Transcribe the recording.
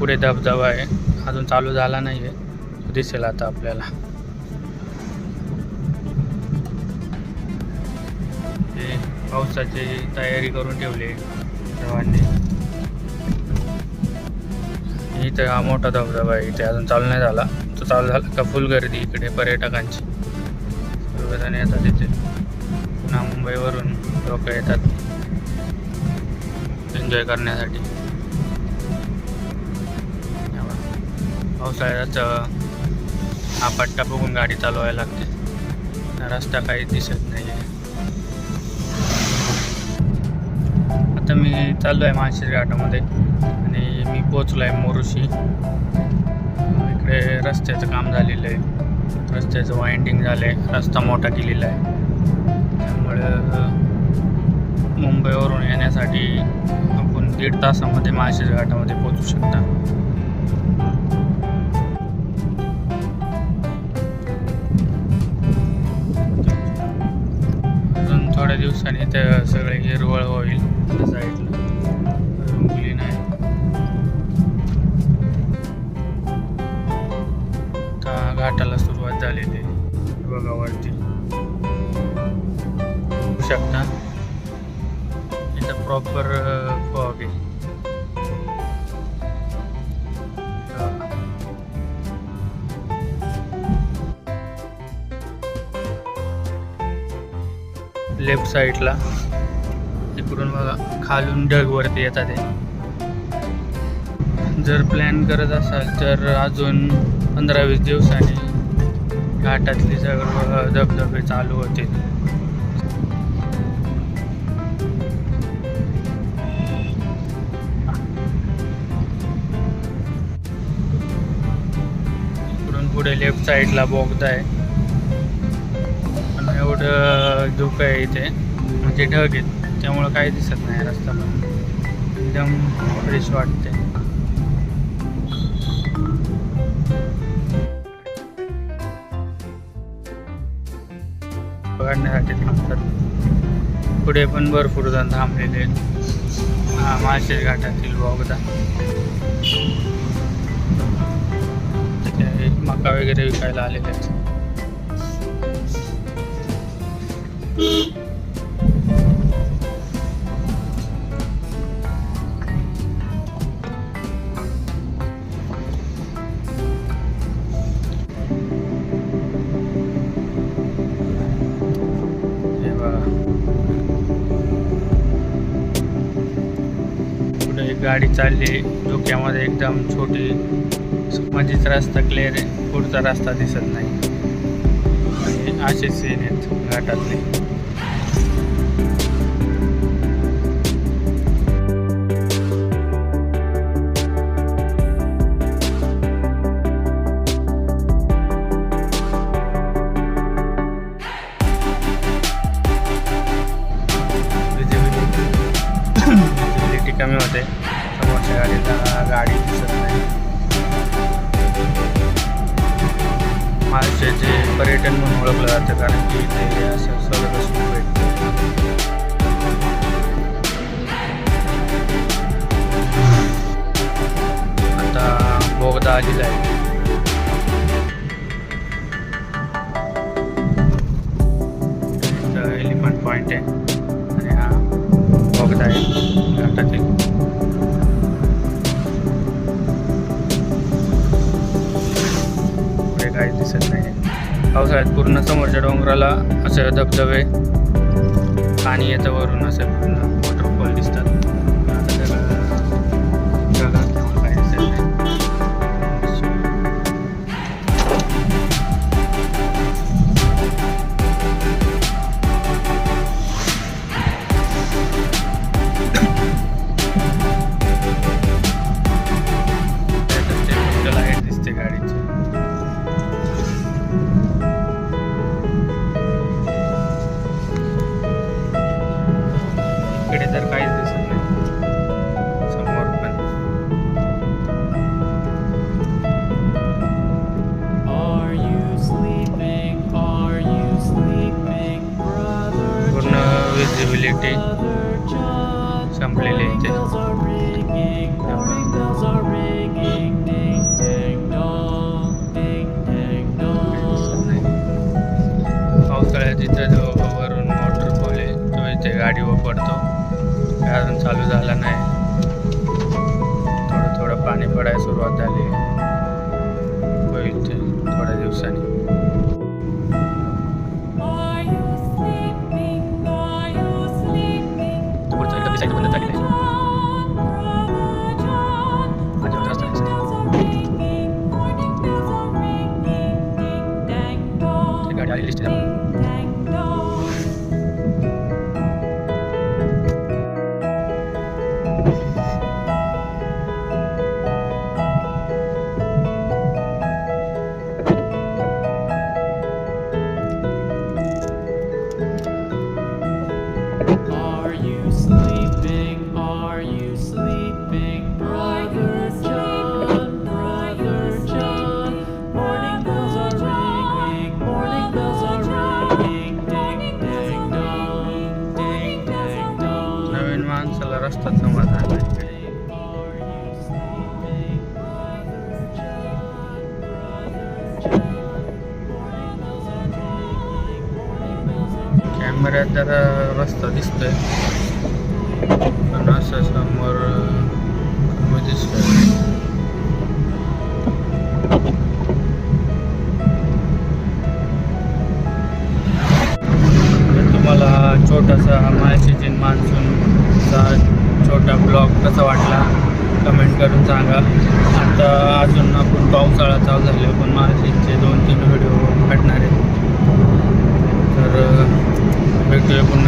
पुढे धबधबा आहे, अजून चालू झाला नाही आहे, दिसेल आता आपल्याला. ते पावसाची तयारी करून ठेवली सर्वांनी. इथे हा मोठा धबधबा आहे, इथे अजून चालू नाही झाला. तो चालू झाला का फुल गर्दी इकडे पर्यटकांची. सर्वजण येतात इथे, पुन्हा मुंबईवरून लोक येतात एन्जॉय करण्यासाठी. पावसाळ्यात हा पट्टा बघून गाडी चालवायला लागते, रस्ता काही दिसत नाही आहे. आता मी चाललो आहे माळशेज घाटामध्ये आणि मी पोचलो आहे मोरुशी. इकडे रस्त्याचं काम झालेलं आहे, रस्त्याचं वाइंडिंग झालं आहे, रस्ता मोठा केलेला आहे. त्यामुळे मुंबईवरून येण्यासाठी आपण 1.5 तासामध्ये माळशेज घाटामध्ये पोचू शकता. अजून थोड्या दिवसांनी ते सगळे हिरवळ होईल त्या साईडला, मुली नाही. आता घाटाला सुरुवात झालेली आहे बघा वरती बघू शकता. इथं प्रॉपर फॉग आहे. लेफ्ट साईडला इकडून बघा खालून ढगवरती येतात ते. जर प्लॅन करत असाल तर अजून 15-20 दिवसांनी घाटातली सगळं धबधबे चालू होतील. इकडून पुढे लेफ्ट साईडला बोगदा आहे, पण एवढं धुकं आहे इथे, म्हणजे ढग आहेत त्यामुळं काही दिसत नाही रस्ता, पण एकदम फ्रेश वाटते. काढण्यासाठी थांबतात. पुढे पण भरपूर जण थांबलेले आहेत. माळशेज घाटातील बोगदा. तिथे मका वगैरे विकायला आलेले आहेत. गाडी चालली डोक्यामध्ये एकदम छोटी, मध्येच रस्ता क्लिअर आहे, पुढचा रस्ता दिसत नाही. आणि असे सीन आहेत घाटातले. विजिबिलिटी कमी होते, समोरच्या गाडीला गाडी दिसत नाही. माळशेजचे पर्यटन म्हणून ओळखलं जातं, कारण की इथे असं सगळं सुरू भेटतं. आता बोगदा आलेला आहे. एलिफंट पॉइंट आहे आणि हा बोगदा आहे घाटातील. पुढे काही दिसत नाही. पावसाळ्यात पूर्ण समोरच्या डोंगराला असे धबधबे, पाणी येतं वरून, असे पूर्ण वॉटरफॉल दिसतात. आता ढगात काही दिसत नाही. लाईट दिसते गाडीची. इकडे तर काहीच दिसत नाही समोर पण. पूर्ण विजिबिलिटी संपलेली इथे. अजून चालू झाला नाही. थोडं थोडं पाणी पडायला सुरुवात झाली. होईल ते थोड्या दिवसांनी. गाडी आलेली दिसते त्यामुळे. Are you sleeping? Are you sleeping, brother John? Brother John. Morning bells are ringing. Morning bells are ringing. Ding ding dong. Ding ding dong. नवीन माणसाला रस्ता समज आला इकडे. Are you sleeping, brother John? Brother John. Morning bells are ringing. Morning bells are ringing. कॅमेऱ्यात जरा रस्ता दिसतोय पण असं समोर कमी दिसतोय. तर तुम्हाला छोटासा माळशेज मान्सूनचा छोटा ब्लॉग कसा वाटला कमेंट करून सांगा. आता अजून आपण पावसाळा चालू झाले पण माळशेजचे 2-3 व्हिडिओ काढणार आहेत. तर भेटूया पुन्हा